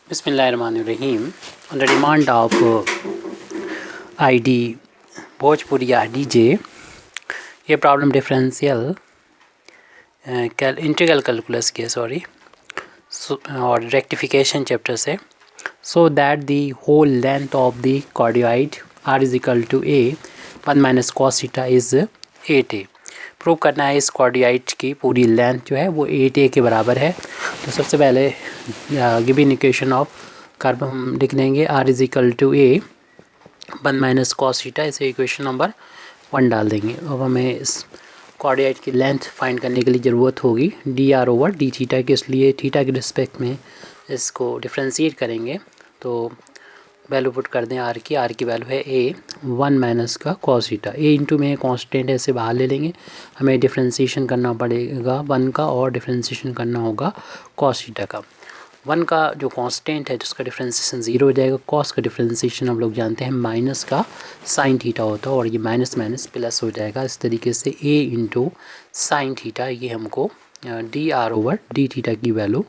बिस्मिल्लाहिर्रहमानिर्रहीम। On the demand of ID Bhojpuriya DJ, ये problem differential integral calculus की है और रेक्टिफिकेशन चैप्टर से। So that the whole length of the cardioid r is equal to a 1 minus cos theta is 8a। Prove करना है इस cardioid की पूरी लेंथ जो है वो 8a के बराबर है। तो सबसे पहले गिवन इक्वेशन ऑफ कर्व हम लिख लेंगे r is equal to a 1 minus cos theta, इसे इक्वेशन नंबर 1 डाल देंगे। अब हमें इस कार्डियोइड की लेंथ फाइंड करने के लिए ज़रूरत होगी D r over d theta की, इसलिए थीटा के रिस्पेक्ट में इसको डिफ्रेंशिएट करेंगे। तो वैल्यू पुट कर दें आर की वैल्यू है ए 1 माइनस का कॉस थीटा, ए इंटू में कांस्टेंट ऐसे बाहर ले लेंगे। हमें डिफ्रेंशिएशन करना पड़ेगा 1 का और डिफ्रेंशिएशन करना होगा कॉस थीटा का। 1 का जो कांस्टेंट है जिसका डिफ्रेंशिएशन 0 हो जाएगा। कॉस का डिफ्रेंशिएशन हम लोग जानते हैं माइनस का साइन थीटा होता है और ये माइनस माइनस प्लस हो जाएगा। इस तरीके से ए इंटू साइन थीटा ये हमको d r over d theta की वैल्यू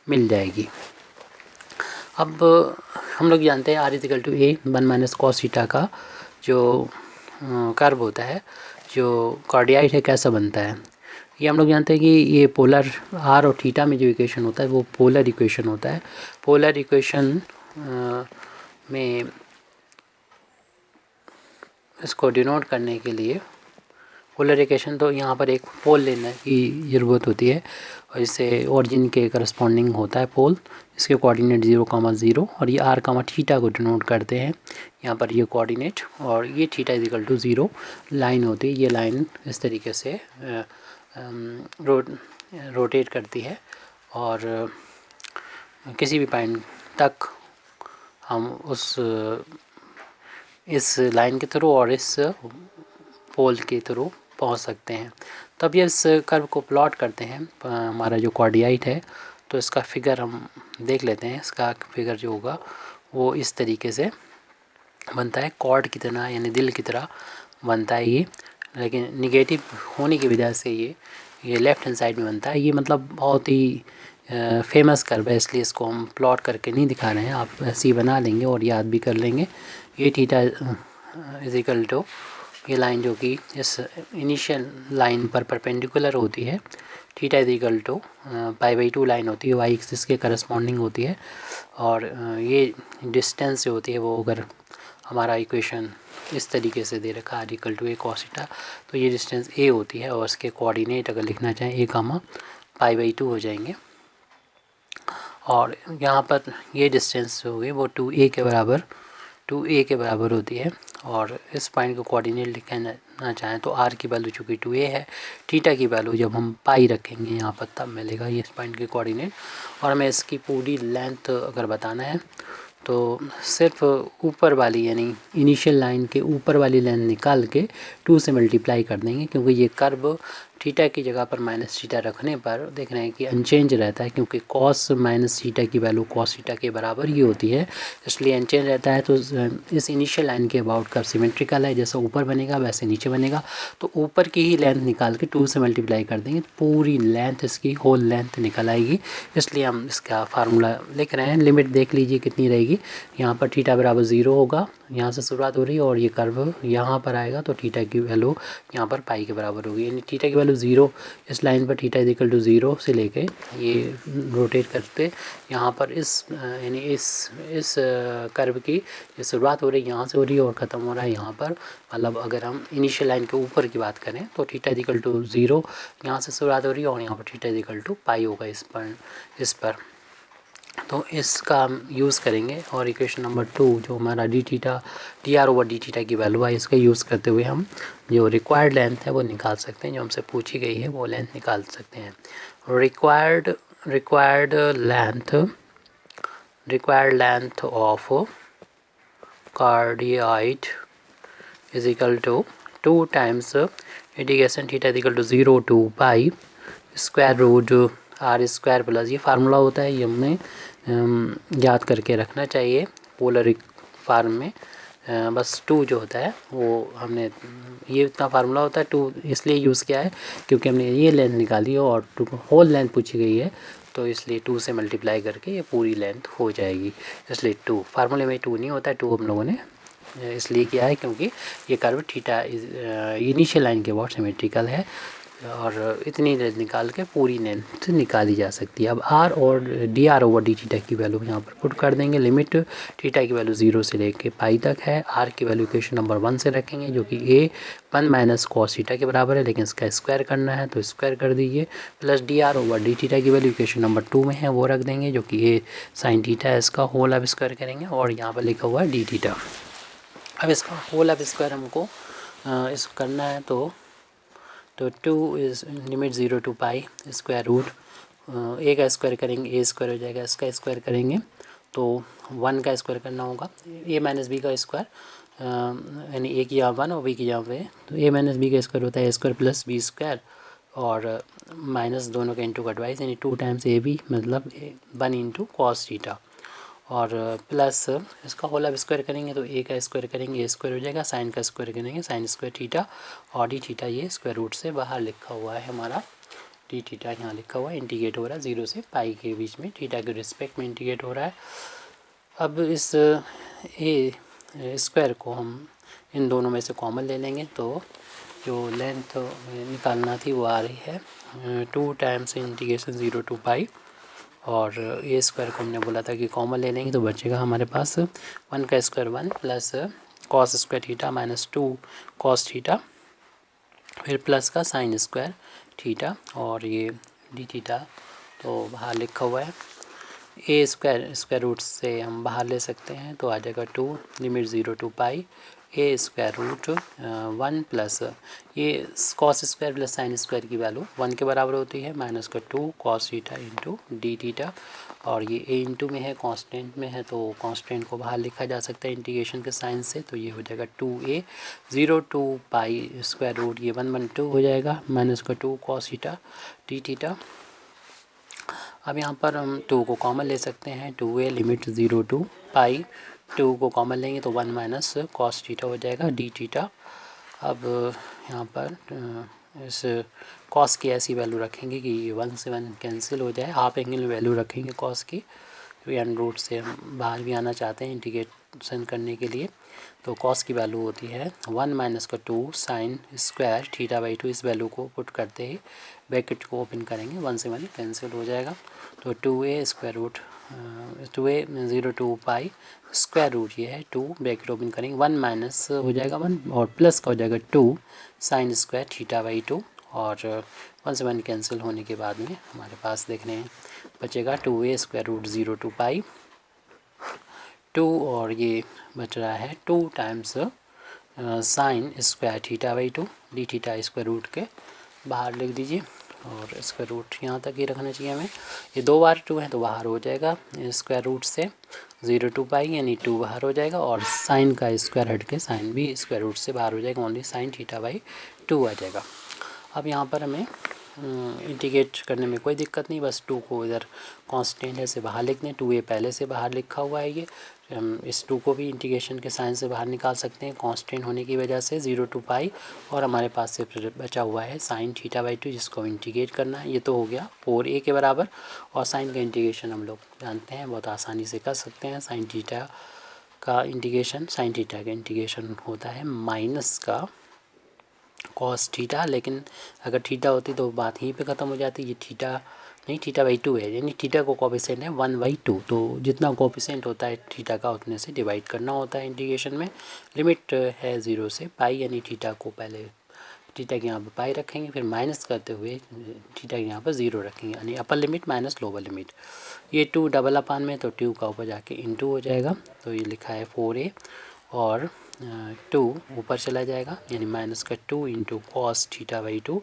मिल जाएगी। अब हम लोग जानते हैं r is equal to a 1 minus cos theta का जो कर्व होता है, जो कार्डियोइड है, कैसा बनता है ये हम लोग जानते हैं कि ये पोलर आर और थीटा में जो इक्वेशन होता है वो पोलर इक्वेशन होता है। पोलर इक्वेशन में इसको डिनोट करने के लिए पोलर इक्वेशन, तो यहाँ पर एक पोल लेने की ज़रूरत होती है और इससे ओरिजिन के करस्पॉन्डिंग होता है पोल। इसके कोऑर्डिनेट 0, और ये आर थीटा को डिनोट करते हैं यहाँ पर ये कोऑर्डिनेट, और ये थीटा इजिकल टू 0 लाइन होती है। ये लाइन इस तरीके से रोटेट करती है और किसी भी पॉइंट तक हम इस लाइन के थ्रू और इस पोल के थ्रू पहुंच सकते हैं। तब ये इस कर्व को प्लॉट करते हैं हमारा जो कार्डियोइड है, तो इसका फिगर हम देख लेते हैं। इसका फिगर जो होगा वो इस तरीके से बनता है, कॉर्ड की तरह यानी दिल की तरह बनता है ये, लेकिन निगेटिव होने की वजह से ये लेफ़्ट हैंड साइड में बनता है। ये मतलब बहुत ही फेमस कर्व है, इसलिए इसको हम प्लॉट करके नहीं दिखा रहे हैं, आप ऐसे ही बना लेंगे और याद भी कर लेंगे। ये थीटा इजिकल टू ये लाइन जो कि इस इनिशियल लाइन पर परपेंडिकुलर होती है, थीटा इजिकल टू π/2 लाइन होती है, वाई एक्सिस के करस्पॉन्डिंग होती है। और ये डिस्टेंस जो होती है वो अगर हमारा इक्वेशन इस तरीके से दे रखा है equal to a cos theta, तो ये डिस्टेंस ए होती है और इसके कोऑर्डिनेट अगर लिखना चाहें ए कामा π/2 हो जाएंगे। और यहाँ पर ये डिस्टेंस हो गई वो 2a के बराबर होती है। और इस पॉइंट को कोऑर्डिनेट लिखना चाहें तो आर की वैल्यू चूँकि 2a है, थीटा की वैल्यू जब हम पाई रखेंगे यहाँ पर तब मिलेगा ये इस पॉइंट के कोऑर्डिनेट। और हमें इसकी पूरी लेंथ अगर बताना है तो सिर्फ ऊपर वाली यानी इनिशियल लाइन के ऊपर वाली लाइन निकाल के 2 से मल्टीप्लाई कर देंगे, क्योंकि ये कर्व थीटा की जगह पर माइनस थीटा रखने पर देख रहे हैं कि अनचेंज रहता है, क्योंकि कॉस माइनस थीटा की वैल्यू कॉस थीटा के बराबर ही होती है, इसलिए अनचेंज रहता है। तो इस इनिशियल लाइन के अबाउट कर्व सिमेट्रिकल है, जैसा ऊपर बनेगा वैसे नीचे बनेगा। तो ऊपर की ही लेंथ निकाल के 2 से मल्टीप्लाई कर देंगे, पूरी लेंथ इसकी होल लेंथ निकल आएगी। इसलिए हम इसका फार्मूला लिख रहे हैं। लिमिट देख लीजिए कितनी रहेगी, यहाँ पर थीटा बराबर 0 होगा, यहाँ से शुरुआत हो रही है और ये कर्व यहाँ पर आएगा तो थीटा की वैल्यू यहाँ पर पाई के बराबर होगी, यानी थीटा की वैल्यू 0 इस लाइन पर थीटा इजिकल टू 0 से लेके ये रोटेट करते यहाँ पर इस यानी इस कर्व की जो शुरुआत हो रही है यहाँ से हो रही है और ख़त्म हो रहा है यहाँ पर। मतलब अगर हम इनिशियल लाइन के ऊपर की बात करें तो थीटा इजिकल टू 0 यहाँ से शुरुआत हो रही है और यहाँ पर थीटा इजिकल टू पाई होगा इस पर। तो इसका हम यूज़ करेंगे और इक्वेशन नंबर 2 जो हमारा D r over d theta की वैल्यू है, इसका यूज़ करते हुए हम जो रिक्वायर्ड लेंथ है वो निकाल सकते हैं, जो हमसे पूछी गई है वो लेंथ निकाल सकते हैं। Required length of cardioid is equal to 2 times integration theta is equal to 0 to pi square root r square plus, ये फार्मूला होता है, ये हमने याद करके रखना चाहिए पोलर फार्म में। बस 2 जो होता है वो हमने ये इतना फार्मूला होता है 2 इसलिए यूज़ किया है क्योंकि हमने ये लेंथ निकाली है और होल लेंथ पूछी गई है तो इसलिए 2 से मल्टीप्लाई करके ये पूरी लेंथ हो जाएगी, इसलिए 2। फार्मूले में 2 नहीं होता है, 2 हम लोगों ने इसलिए किया है क्योंकि ये कर्व थीटा इनिशियल लाइन के बहुत सिमेट्रिकल है और इतनी रेंज निकाल के पूरी लेंथ निकाली जा सकती है। अब आर और D r over d theta की वैल्यू यहाँ पर पुट कर देंगे। लिमिट थीटा की वैल्यू 0 से लेके पाई तक है। आर की वैल्यू इक्वेशन नंबर 1 से रखेंगे जो कि ए 1 माइनस कॉस थीटा के बराबर है, लेकिन इसका स्क्वायर करना है तो स्क्वायर कर दीजिए। Plus D r over d theta की वैल्यू इक्वेशन नंबर 2 में है, वो रख देंगे जो कि ए साइन थीटा है, इसका होल अब स्क्वायर करेंगे और यहाँ पर लिखा हुआ है डी थीटा। अब इसका होल अब स्क्वायर हमको इस करना है तो 2 is limit 0 to pi square root A का स्क्वायर करेंगे ए स्क्वायर हो जाएगा, इसका स्क्वायर करेंगे तो 1 का स्क्वायर करना होगा, ए माइनस बी का स्क्वायर यानी ए की यहाँ 1 और बी की यहाँ पे, तो ए माइनस बी का स्क्वायर होता है ए स्क्वायर प्लस बी स्क्वायर और माइनस दोनों का इंटू कटवाइज यानी 2 टाइम्स ए बी मतलब 1 इंटू कॉस थीटा और प्लस इसका होल अब स्क्वायर करेंगे तो ए का स्क्वायर करेंगे ए स्क्वायर हो जाएगा, साइन का स्क्वायर करेंगे साइन स्क्वायर थीटा और डी थीटा ये स्क्वायर रूट से बाहर लिखा हुआ है हमारा डी थीटा यहाँ लिखा हुआ है, इंटीग्रेट हो रहा है 0 से पाई के बीच में, थीटा के रिस्पेक्ट में इंटीग्रेट हो रहा है। अब इस ए स्क्वायर को हम इन दोनों में से कॉमन ले लेंगे तो जो लेंथ निकालना थी वो आ रही है 2 टाइम्स इंटीग्रेशन 0 टू पाई और ए स्क्वायर को हमने बोला था कि कॉमन ले लेंगे तो बचेगा हमारे पास 1 का square 1 plus cos square theta minus 2 cos theta फिर प्लस का साइन स्क्वायर थीटा और ये डी थीटा तो बाहर लिखा हुआ है। ए स्क्वायर रूट से हम बाहर ले सकते हैं तो आ जाएगा 2 limit 0 to pi A square root 1 plus ये cos square plus sine square की वैल्यू 1 के बराबर होती है माइनस का 2 cos theta into D theta और ये ए इंटू में है कांस्टेंट में है तो कांस्टेंट को बाहर लिखा जा सकता है इंटीग्रेशन के साइन से, तो ये हो जाएगा 2a 0 to pi square root ये 1/2 हो जाएगा माइनस का 2 कॉस थीटा डी थीटा। अब यहाँ पर हम 2 को कॉमन ले सकते हैं, 2a लिमिट 0 टू पाई 2 को कॉमन लेंगे तो 1 माइनस कॉस थीटा हो जाएगा डी थीटा। अब यहाँ पर इस कॉस की ऐसी वैल्यू रखेंगे कि 1 से 1 कैंसिल हो जाए, हाफ एंगल वैल्यू रखेंगे कॉस की क्योंकि अंडर रूट से हम बाहर भी आना चाहते हैं इंटीग्रेशन करने के लिए, तो कॉस की वैल्यू होती है 1 माइनस का 2 साइन स्क्वायर थीटा बाई 2। इस वैल्यू को पुट करते ही ब्रैकेट को ओपन करेंगे 1 से 1 कैंसिल हो जाएगा तो 2a square root 2a 0 to pi square root ये है 2 ब्रैकेट ओपन करेंगे 1 माइनस हो जाएगा 1 और प्लस का हो जाएगा 2 साइन स्क्वायर थीटा बाई 2 और 1 से 1 कैंसिल होने के बाद में हमारे पास देख रहे हैं बचेगा 2a स्क्वायर रूट 0 टू पाई 2 और ये बच रहा है 2 times sine square theta by 2 d theta square root के बाहर लिख दीजिए और स्क्वायर रूट यहाँ तक ही रखना चाहिए हमें। ये 2 बार 2 है तो बाहर हो जाएगा स्क्वायर रूट से 0 टू पाई यानी 2 बाहर हो जाएगा और साइन का स्क्वायर हट के साइन भी स्क्वायर रूट से बाहर हो जाएगा, ओनली साइन थीटा बाई 2 आ जाएगा। अब यहाँ पर हमें इंटीग्रेट करने में कोई दिक्कत नहीं, बस 2 को इधर कांस्टेंट है से बाहर लिख दें, 2a पहले से बाहर लिखा हुआ है ये, हम इस 2 को भी इंटीग्रेशन के साइन से बाहर निकाल सकते हैं कांस्टेंट होने की वजह से 0 टू पाई और हमारे पास से फिर बचा हुआ है साइन थीटा बाई 2 जिसको इंटीग्रेट करना है। ये तो हो गया 4a के बराबर और साइन का इंटीग्रेशन हम लोग जानते हैं बहुत आसानी से कर सकते हैं। साइन थीटा का इंटीग्रेशन होता है माइनस का कॉस थीटा, लेकिन अगर थीटा होती तो बात यहीं पे ख़त्म हो जाती, ये थीटा नहीं थीटा बाई 2 है यानी थीटा को कोफिशिएंट है 1/2 तो जितना कोफिशिएंट होता है थीटा का उतने से डिवाइड करना होता है इंटीग्रेशन में। लिमिट है 0 से पाई यानी थीटा को पहले थीटा के यहाँ पर पाई रखेंगे फिर माइनस करते हुए थीटा के यहाँ पर 0 रखेंगे यानी upper limit minus lower limit. ये 2 डबल अपान में तो 2 का ऊपर जाके इंटू हो जाएगा तो ये लिखा है 4a और 2 ऊपर चला जाएगा यानी माइनस का 2 इंटू कॉस थीटा बाई 2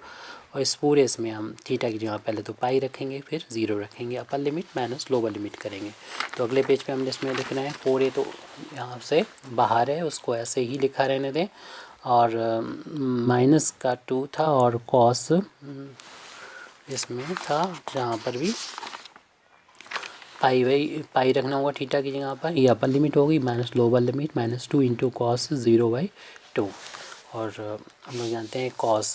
और इस पूरे इसमें हम थीटा की जगह पहले तो पाई रखेंगे फिर 0 रखेंगे, upper limit minus lower limit करेंगे। तो अगले पेज पे हमने इसमें लिखना है 4a तो यहाँ से बाहर है उसको ऐसे ही लिखा रहने दें और माइनस का 2 था और कॉस इसमें था जहाँ पर भी पाई रखना होगा थीटा की जगह पर, ये अपर लिमिट होगी minus lower limit minus 2 into cos 0/2 और हम लोग जानते हैं cos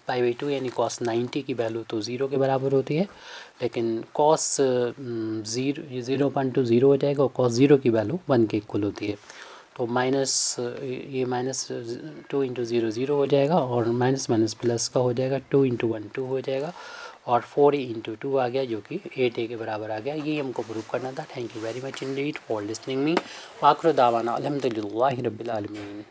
π/2 यानी cos 90 की वैल्यू तो 0 के बराबर होती है, लेकिन cos 0.20 हो जाएगा और cos 0 की वैल्यू 1 के इक्वल होती है। तो ये -2 × 0 0 हो जाएगा और माइनस माइनस प्लस का हो जाएगा, 2 × 1 2 हो जाएगा और 4a × 2 आ गया जो कि 8a के बराबर आ गया। ये हमको प्रूव करना था। Thank you very much indeed for listening me. वाखिर दावाना अल्हम्दुलिल्लाहि रब्बिल आलमीन।